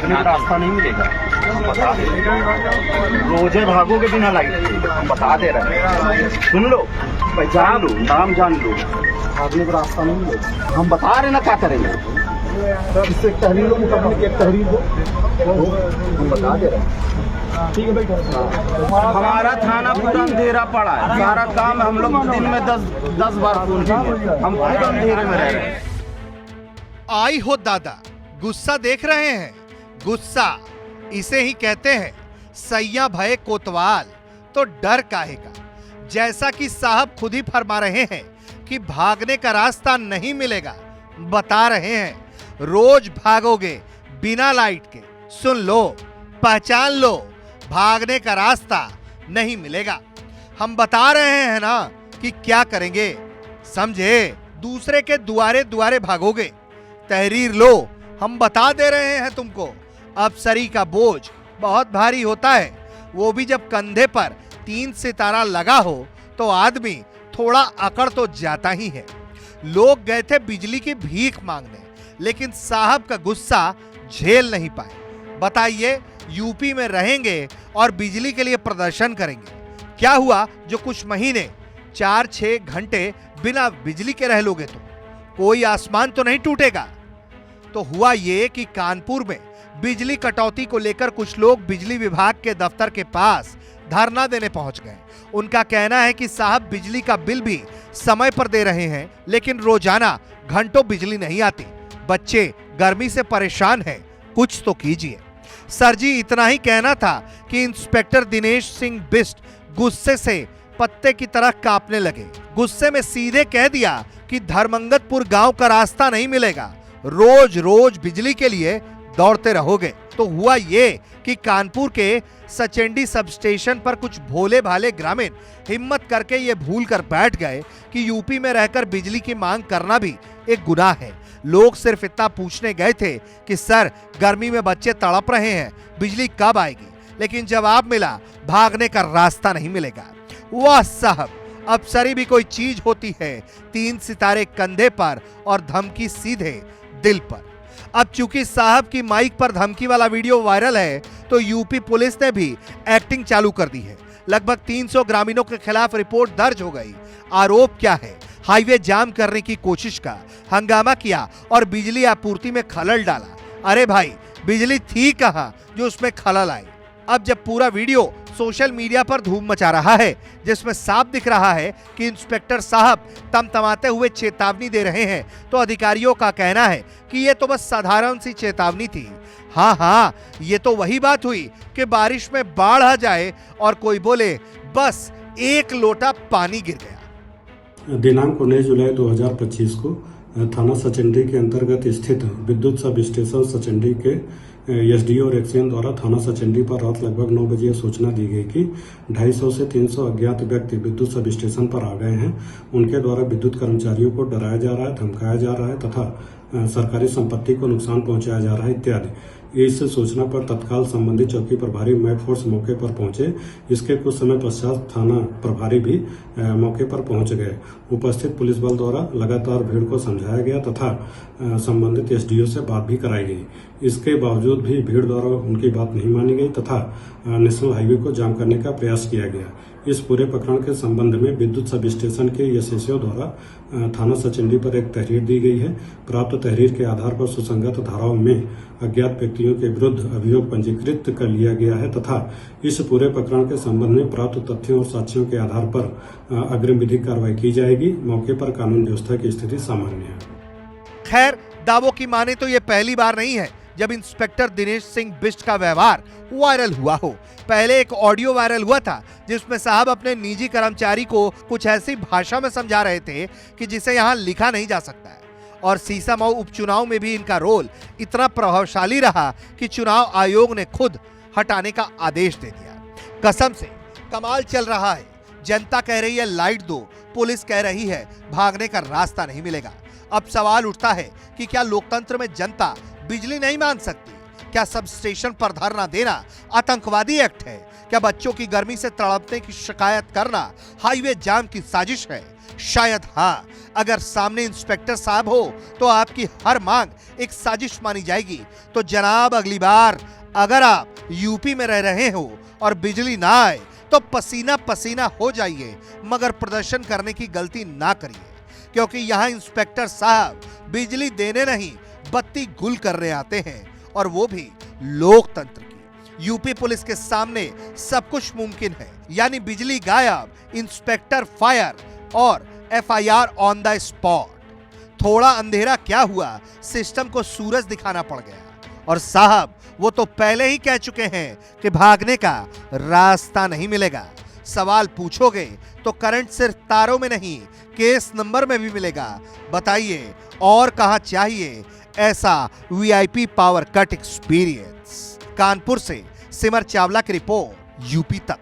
भागने का रास्ता नहीं मिलेगा, हम बता दे रहे हैं। रोजे भागोगे बिना लाइट, हम बता दे रहे हैं। सुन लो, पहचान लो, नाम जान लो, भागने का रास्ता नहीं मिलेगा। हम बता रहे ना क्या करेंगे। इससे एक तहरीर लो, मुकदमे की एक तहरीर दो, हम बता दे रहे हैं। ठीक है भाई। हमारा थाना पूरा अंधेरा पड़ा है, सारा काम हम लोग दिन में 10 बार फोन किए, हम खुद अंधेरे में रह रहे हैं। आई हो दादा, गुस्सा देख रहे हैं? गुस्सा इसे ही कहते हैं। सैया भय कोतवाल तो डर काहे का। जैसा कि साहब खुद ही फरमा रहे हैं कि भागने का रास्ता नहीं मिलेगा। बता रहे हैं रोज भागोगे बिना लाइट के। सुन लो, पहचान लो, भागने का रास्ता नहीं मिलेगा। हम बता रहे हैं ना कि क्या करेंगे, समझे? दूसरे के दुआरे दुआरे भागोगे। तहरीर लो, हम बता दे रहे हैं तुमको। अफसरी का बोझ बहुत भारी होता है, वो भी जब कंधे पर 3 सितारा लगा हो तो आदमी थोड़ा अकड़ तो जाता ही है। लोग गए थे बिजली की भीख मांगने, लेकिन साहब का गुस्सा झेल नहीं पाए। बताइए, यूपी में रहेंगे और बिजली के लिए प्रदर्शन करेंगे। क्या हुआ जो कुछ महीने 4-6 घंटे बिना बिजली के रह लोगे तो कोई आसमान तो नहीं टूटेगा। तो हुआ ये कि कानपुर में बिजली कटौती को लेकर कुछ लोग बिजली विभाग के दफ्तर के पास धरना देने पहुंच गए। उनका कहना है कि साहब बिजली का बिल भी समय पर दे रहे हैं, लेकिन रोजाना घंटों बिजली नहीं आती। बच्चे गर्मी से परेशान हैं, कुछ तो कीजिए। सर जी, इतना ही कहना था कि इंस्पेक्टर दिनेश सिंह बिष्ट गुस्से से पत्ते की तरह कांपने लगे। गुस्से में सीधे कह दिया कि धर्मंगतपुर गांव का रास्ता नहीं मिलेगा, रोज रोज बिजली के लिए दौड़ते रहोगे। तो हुआ ये कि कानपुर के सचेंडी सब स्टेशन पर कुछ भोले भाले ग्रामीण हिम्मत करके ये भूल कर बैठ गए कि यूपी में रहकर बिजली की मांग करना भी एक गुनाह है। लोग सिर्फ इतना पूछने गए थे कि सर, गर्मी में बच्चे तड़प रहे हैं, बिजली कब आएगी? लेकिन जवाब मिला, भागने का रास्ता नहीं मिलेगा। वाह साहब, अफसरी भी कोई चीज होती है। 3 सितारे कंधे पर और धमकी सीधे दिल पर। अब चूंकि साहब की माइक पर धमकी वाला वीडियो वायरल है, तो यूपी पुलिस ने भी एक्टिंग चालू कर दी है। लगभग 300 ग्रामीणों के खिलाफ रिपोर्ट दर्ज हो गई। आरोप क्या है? हाईवे जाम करने की कोशिश का, हंगामा किया और बिजली आपूर्ति में खलल डाला। अरे भाई, बिजली थी कहां जो उसमें खलल आई? अब जब पूरा वीडियो सोशल मीडिया पर धूम मचा रहा है, जिसमें साफ दिख रहा है कि इंस्पेक्टर साहब तमतमाते हुए चेतावनी दे रहे हैं, तो अधिकारियों का कहना है कि ये तो बस साधारण सी चेतावनी थी। हाँ, ये तो वही बात हुई कि बारिश में बाढ़ आ जाए और कोई बोले बस 1 लोटा पानी गिर गया। दिनांक 19 जुलाई 2025 को थाना सचेंडी के अंतर्गत स्थित विद्युत सब स्टेशन सचेंडी के एसडीओ और एक्सएन द्वारा थाना सचेंडी पर रात लगभग 9 बजे सूचना दी गई कि 250 से 300 अज्ञात व्यक्ति विद्युत सब स्टेशन पर आ गए हैं। उनके द्वारा विद्युत कर्मचारियों को डराया जा रहा है, धमकाया जा रहा है तथा सरकारी संपत्ति को नुकसान पहुंचाया जा रहा है इत्यादि। इस सूचना पर तत्काल संबंधित चौकी प्रभारी मैक फोर्स मौके पर पहुंचे। इसके कुछ समय पश्चात थाना प्रभारी भी मौके पर पहुंच गए। उपस्थित पुलिस बल द्वारा लगातार भीड़ को समझाया गया तथा संबंधित एसडीओ से बात भी कराई गई। इसके बावजूद भी भीड़ द्वारा उनकी बात नहीं मानी गई तथा नेशनल हाईवे को जाम करने का प्रयास किया गया। इस पूरे प्रकरण के संबंध में विद्युत सब स्टेशन के एसएसओ द्वारा थाना सचेंडी पर एक तहरीर दी गई है। प्राप्त तहरीर के आधार पर सुसंगत धाराओं में अज्ञात व्यक्तियों के विरुद्ध अभियोग पंजीकृत कर लिया गया है तथा इस पूरे प्रकरण के संबंध में प्राप्त तथ्यों और साक्ष्यों के आधार पर अग्रिम विधिक कार्रवाई की जाएगी। मौके पर कानून व्यवस्था की स्थिति सामान्य है। खैर, दावों की माने तो ये पहली बार नहीं है जब इंस्पेक्टर दिनेश सिंह बिष्ट का व्यवहार वायरल हुआ हो। पहले एक ऑडियो वायरल हुआ था जिसमें साहब अपने निजी कर्मचारी को कुछ ऐसी भाषा में समझा रहे थे कि जिसे यहाँ लिखा नहीं जा सकता है। और सीसामऊ उपचुनाव में भी इनका रोल इतना प्रभावशाली रहा कि चुनाव आयोग ने खुद हटाने का आदेश दे दिया। कसम से कमाल चल रहा है। जनता कह रही है लाइट दो, पुलिस कह रही है भागने का रास्ता नहीं मिलेगा। अब सवाल उठता है कि क्या लोकतंत्र में जनता बिजली नहीं मान सकती? क्या सब स्टेशन पर धरना देना आतंकवादी एक्ट है? क्या बच्चों की गर्मी से तड़पने की शिकायत करना हाईवे जाम की साजिश है? शायद हाँ, अगर सामने इंस्पेक्टर साहब हो तो आपकी हर मांग एक साजिश मानी जाएगी। तो जनाब, अगली बार अगर आप यूपी में रह रहे हो और बिजली ना आए तो पसीना पसीना हो जाइए, मगर प्रदर्शन करने की गलती ना करिए, क्योंकि यहाँ इंस्पेक्टर साहब बिजली देने नहीं बत्ती गुल करने आते हैं, और वो भी लोकतंत्र की। यूपी पुलिस के सामने सब कुछ मुमकिन है, यानी बिजली गायब, इंस्पेक्टर फायर और FIR ऑन द स्पॉट। थोड़ा अंधेरा क्या हुआ, सिस्टम को सूरज दिखाना पड़ गया। और साहब, वो तो पहले ही कह चुके हैं कि भागने का रास्ता नहीं मिलेगा। सवाल पूछोगे तो करंट सिर्फ तारों में नहीं, केस नंबर में भी मिलेगा। बताइए और कहां चाहिए ऐसा VIP power cut experience. Kanpur से सिमर चावला की रिपोर्ट, यूपी तक।